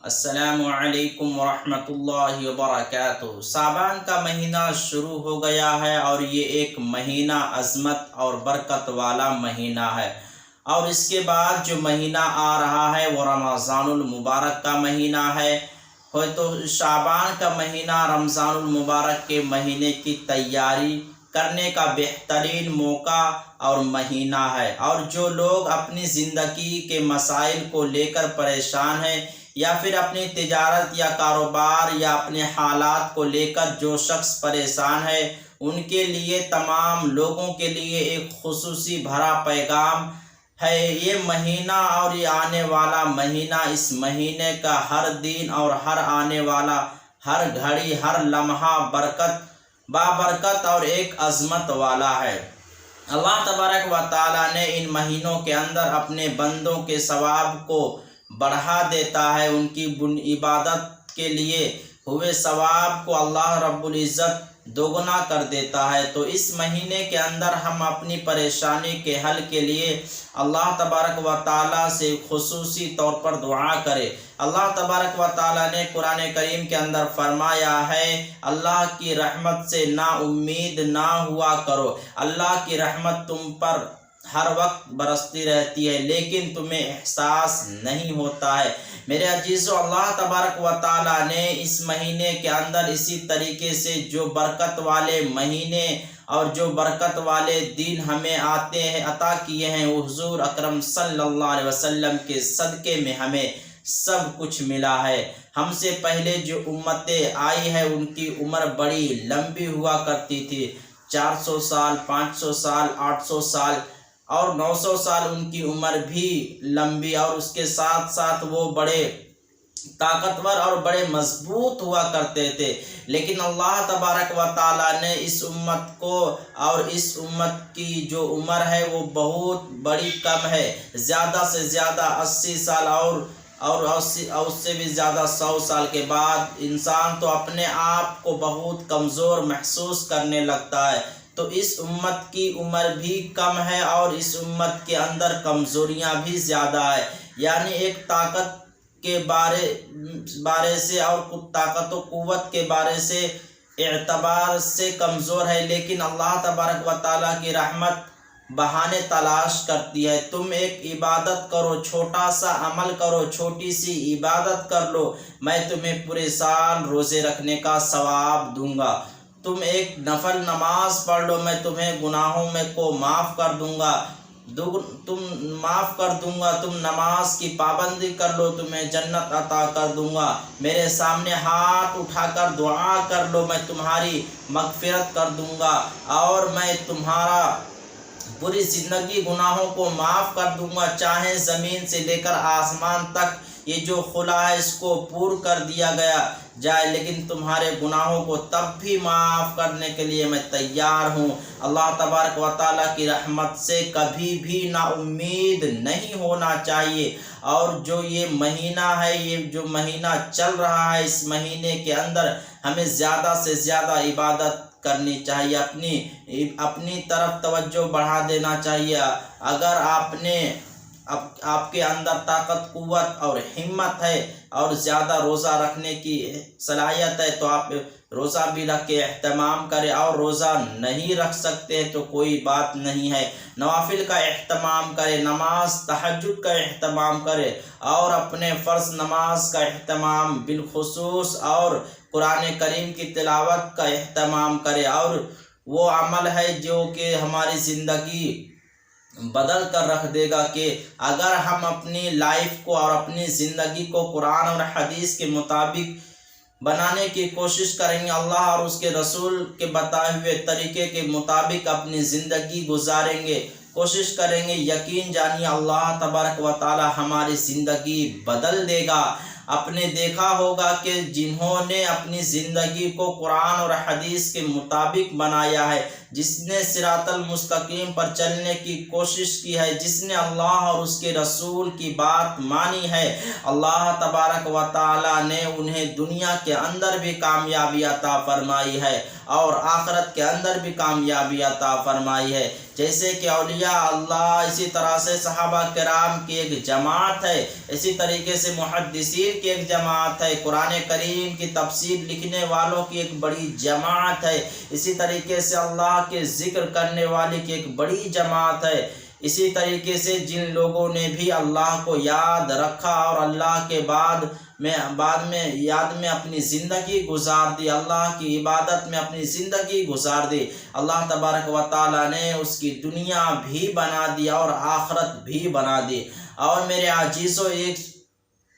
السلام علیکم ورحمۃ اللہ وبرکاتہ۔ شعبان کا مہینہ شروع ہو گیا ہے اور یہ ایک مہینہ عظمت اور برکت والا مہینہ ہے، اور اس کے بعد جو مہینہ آ رہا ہے وہ رمضان المبارک کا مہینہ ہے۔ تو شعبان کا مہینہ رمضان المبارک کے مہینے کی تیاری کرنے کا بہترین موقع اور مہینہ ہے، اور جو لوگ اپنی زندگی کے مسائل کو لے کر پریشان ہیں، یا پھر اپنی تجارت یا کاروبار یا اپنے حالات کو لے کر جو شخص پریشان ہے، ان کے لیے، تمام لوگوں کے لیے ایک خصوصی بھرا پیغام ہے یہ مہینہ اور یہ آنے والا مہینہ۔ اس مہینے کا ہر دن اور ہر آنے والا ہر گھڑی، ہر لمحہ بابرکت اور ایک عظمت والا ہے۔ اللہ تبارک و تعالیٰ نے ان مہینوں کے اندر اپنے بندوں کے ثواب کو بڑھا دیتا ہے، ان کی عبادت کے لیے ہوئے ثواب کو اللہ رب العزت دوگنا کر دیتا ہے۔ تو اس مہینے کے اندر ہم اپنی پریشانی کے حل کے لیے اللہ تبارک و تعالیٰ سے خصوصی طور پر دعا کرے۔ اللہ تبارک و تعالیٰ نے قرآن کریم کے اندر فرمایا ہے، اللہ کی رحمت سے نا امید نہ ہوا کرو۔ اللہ کی رحمت تم پر ہر وقت برستی رہتی ہے، لیکن تمہیں احساس نہیں ہوتا ہے۔ میرے عزیزو، اللہ تبارک و تعالیٰ نے اس مہینے کے اندر اسی طریقے سے جو برکت والے مہینے اور جو برکت والے دن ہمیں عطا کیے ہیں، حضور اکرم صلی اللہ علیہ وسلم کے صدقے میں ہمیں سب کچھ ملا ہے۔ ہم سے پہلے جو امتیں آئی ہے ان کی عمر بڑی لمبی ہوا کرتی تھی، 400 سال، 500 سال، 800 سال اور 900 سال ان کی عمر بھی لمبی، اور اس کے ساتھ ساتھ وہ بڑے طاقتور اور بڑے مضبوط ہوا کرتے تھے۔ لیکن اللہ تبارک و تعالیٰ نے اس امت کو اور اس امت کی جو عمر ہے وہ بہت بڑی کم ہے، زیادہ سے زیادہ 80 سال اور اس سے بھی زیادہ 100 سال کے بعد انسان تو اپنے آپ کو بہت کمزور محسوس کرنے لگتا ہے۔ تو اس امت کی عمر بھی کم ہے اور اس امت کے اندر کمزوریاں بھی زیادہ ہے، یعنی ایک طاقت کے بارے سے اور طاقت و قوت کے بارے سے اعتبار سے کمزور ہے، لیکن اللہ تبارک و تعالیٰ کی رحمت بہانے تلاش کرتی ہے۔ تم ایک عبادت کرو، چھوٹا سا عمل کرو، چھوٹی سی عبادت کر لو، میں تمہیں پورے سال روزے رکھنے کا ثواب دوں گا۔ تم ایک نفل نماز پڑھ لو، میں تمہیں گناہوں میں کو معاف کر دوں گا، تم نماز کی پابندی کر لو، تمہیں جنت عطا کر دوں گا۔ میرے سامنے ہاتھ اٹھا کر دعا کر لو، میں تمہاری مغفرت کر دوں گا، اور میں تمہارا پوری زندگی گناہوں کو معاف کر دوں گا۔ چاہے زمین سے لے کر آسمان تک یہ جو خلا ہے اس کو پور کر دیا جائے، لیکن تمہارے گناہوں کو تب بھی معاف کرنے کے لیے میں تیار ہوں۔ اللہ تبارک و تعالیٰ کی رحمت سے کبھی بھی نا امید نہیں ہونا چاہیے، اور جو یہ مہینہ ہے، یہ جو مہینہ چل رہا ہے، اس مہینے کے اندر ہمیں زیادہ سے زیادہ عبادت کرنی چاہیے، اپنی طرف توجہ بڑھا دینا چاہیے۔ اگر آپ کے اندر طاقت، قوت اور ہمت ہے اور زیادہ روزہ رکھنے کی صلاحیت ہے تو آپ روزہ بھی رکھ کے اہتمام کریں، اور روزہ نہیں رکھ سکتے تو کوئی بات نہیں ہے، نوافل کا اہتمام کریں، نماز تہجد کا اہتمام کریں، اور اپنے فرض نماز کا اہتمام بالخصوص، اور قرآن کریم کی تلاوت کا اہتمام کرے۔ اور وہ عمل ہے جو کہ ہماری زندگی بدل کر رکھ دے گا، کہ اگر ہم اپنی لائف کو اور اپنی زندگی کو قرآن اور حدیث کے مطابق بنانے کی کوشش کریں گے، اللہ اور اس کے رسول کے بتائے ہوئے طریقے کے مطابق اپنی زندگی گزاریں گے، کوشش کریں گے، یقین جانیے اللہ تبارک و تعالی ہماری زندگی بدل دے گا۔ آپ نے دیکھا ہوگا کہ جنہوں نے اپنی زندگی کو قرآن اور حدیث کے مطابق بنایا ہے، جس نے صراط المستقیم پر چلنے کی کوشش کی ہے، جس نے اللہ اور اس کے رسول کی بات مانی ہے، اللہ تبارک و تعالی نے انہیں دنیا کے اندر بھی کامیابی عطا فرمائی ہے اور آخرت کے اندر بھی کامیابی عطا فرمائی ہے۔ جیسے کہ اولیاء اللہ، اسی طرح سے صحابہ کرام کی ایک جماعت ہے، اسی طریقے سے محدثین کی ایک جماعت ہے، قرآن کریم کی تفسیر لکھنے والوں کی ایک بڑی جماعت ہے، اسی طریقے سے اللہ کے ذکر کرنے والے کی ایک بڑی جماعت ہے، اسی طریقے سے جن لوگوں نے بھی اللہ کو یاد رکھا اور اللہ کے بعد میں یاد میں اپنی زندگی گزار دی، اللہ کی عبادت میں اپنی زندگی گزار دی، اللہ تبارک و تعالیٰ نے اس کی دنیا بھی بنا دی اور آخرت بھی بنا دی۔ اور میرے عزیزو،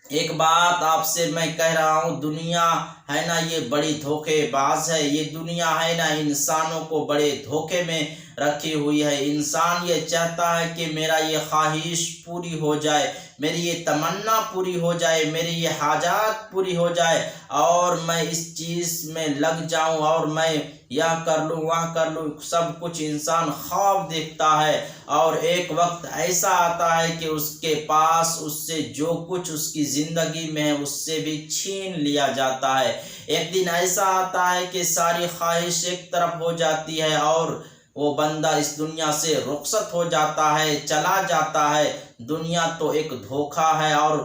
ایک بات آپ سے میں کہہ رہا ہوں، دنیا ہے نا یہ بڑی دھوکے باز ہے، یہ دنیا ہے نا انسانوں کو بڑے دھوکے میں رکھی ہوئی ہے۔ انسان یہ چاہتا ہے کہ میرا یہ خواہش پوری ہو جائے، میری یہ تمنا پوری ہو جائے، میری یہ حاجات پوری ہو جائے اور میں اس چیز میں لگ جاؤں اور میں یہ کر لوں وہاں کر لوں، سب کچھ انسان خواب دیکھتا ہے اور ایک وقت ایسا آتا ہے کہ اس کے پاس اس سے جو کچھ اس کی زندگی میں ہے اس سے بھی چھین لیا جاتا ہے۔ ایک دن ایسا آتا ہے کہ ساری خواہش ایک طرف ہو جاتی ہے اور وہ بندہ اس دنیا سے رخصت ہو جاتا ہے، چلا جاتا ہے۔ دنیا تو ایک دھوکہ ہے اور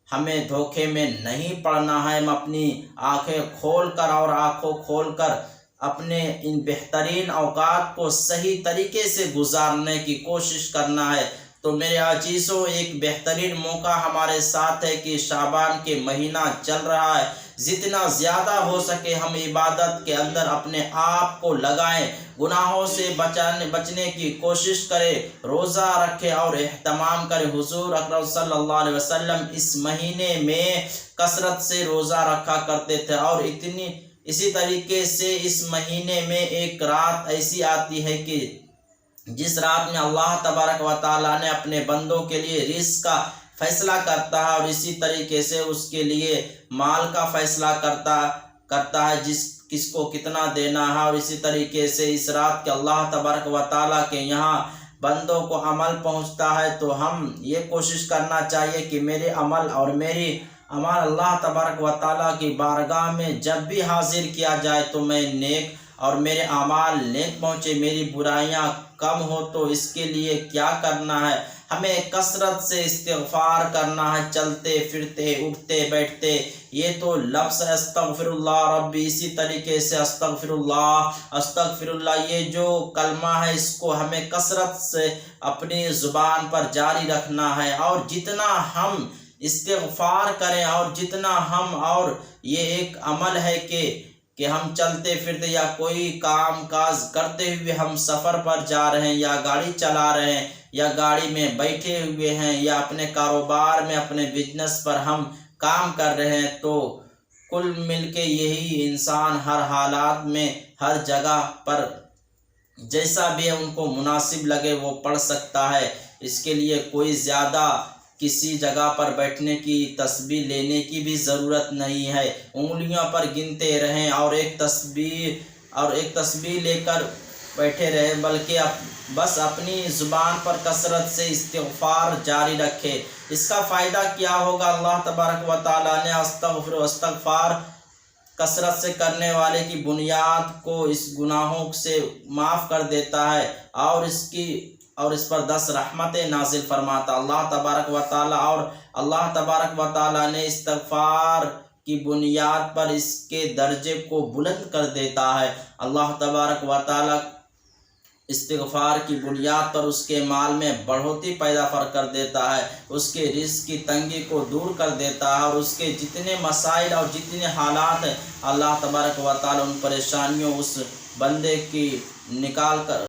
ہمیں دھوکے میں نہیں پڑنا ہے، ہم اپنی آنکھیں کھول کر اپنے ان بہترین اوقات کو صحیح طریقے سے گزارنے کی کوشش کرنا ہے۔ تو میرے عزیزو، ایک بہترین موقع ہمارے ساتھ ہے کہ شعبان کے مہینہ چل رہا ہے، جتنا زیادہ ہو سکے ہم عبادت کے اندر اپنے آپ کو لگائیں، گناہوں سے بچنے کی کوشش کریں، روزہ رکھیں اور اہتمام کریں۔ حضور اکرم صلی اللہ علیہ وسلم اس مہینے میں کثرت سے روزہ رکھا کرتے تھے اور اسی طریقے سے اس مہینے میں ایک رات ایسی آتی ہے کہ جس رات میں اللہ تبارک و تعالیٰ نے اپنے بندوں کے لیے رزق کا فیصلہ کرتا ہے اور اسی طریقے سے اس کے لیے مال کا فیصلہ کرتا ہے، کس کو کتنا دینا ہے، اور اسی طریقے سے اس رات کے اللہ تبارک و تعالیٰ کے یہاں بندوں کو عمل پہنچتا ہے۔ تو ہم یہ کوشش کرنا چاہیے کہ میرے عمل اور میری عمل اللہ تبارک و تعالیٰ کی بارگاہ میں جب بھی حاضر کیا جائے تو میں نیک اور میرے اعمال نیک پہنچے، میری برائیاں کم ہو۔ تو اس کے لیے کیا کرنا ہے؟ ہمیں کثرت سے استغفار کرنا ہے، چلتے پھرتے اٹھتے بیٹھتے۔ یہ تو لفظ ہے استغفر اللہ ربی، اسی طریقے سے استغفر اللہ، یہ جو کلمہ ہے اس کو ہمیں کثرت سے اپنی زبان پر جاری رکھنا ہے، اور جتنا ہم استغفار کریں اور یہ ایک عمل ہے کہ ہم چلتے پھرتے یا کوئی کام کاج کرتے ہوئے ہم سفر پر جا رہے ہیں یا گاڑی چلا رہے ہیں یا گاڑی میں بیٹھے ہوئے ہیں یا اپنے کاروبار میں اپنے بزنس پر ہم کام کر رہے ہیں، تو کل مل کے یہی انسان ہر حالات میں ہر جگہ پر جیسا بھی ان کو مناسب لگے وہ پڑھ سکتا ہے۔ اس کے لیے کوئی زیادہ کسی جگہ پر بیٹھنے کی تسبیح لینے کی بھی ضرورت نہیں ہے، انگلیوں پر گنتے رہیں اور ایک تسبیح لے کر بیٹھے رہیں، بلکہ بس اپنی زبان پر کثرت سے استغفار جاری رکھے۔ اس کا فائدہ کیا ہوگا؟ اللہ تبارک و تعالیٰ نے استغفار کثرت سے کرنے والے کی بنیاد کو اس گناہوں سے معاف کر دیتا ہے اور اس پر 10 رحمتیں نازل فرماتا اللہ تبارک و تعالیٰ، اور اللہ تبارک و تعالیٰ نے استغفار کی بنیاد پر اس کے درجے کو بلند کر دیتا ہے۔ اللہ تبارک و تعالیٰ استغفار کی بنیاد پر اس کے مال میں بڑھوتی پیدا کر دیتا ہے، اس کے رزق کی تنگی کو دور کر دیتا ہے، اور اس کے جتنے مسائل اور جتنے حالات ہیں اللہ تبارک و تعالیٰ ان پریشانیوں اس بندے کی نکال کر